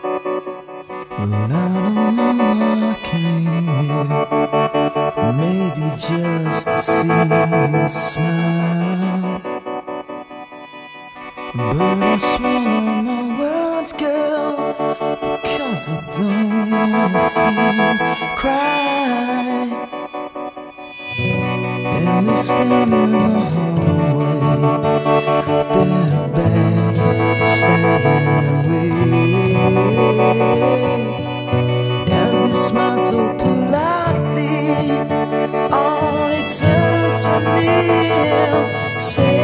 Well, I don't know why I came here, maybe just to see you smile. But I swallow my words, girl, because I don't wanna see you cry. And they stand in the hallway, they're backstabbing ways, as they smile so politely, oh, they turn to me and say,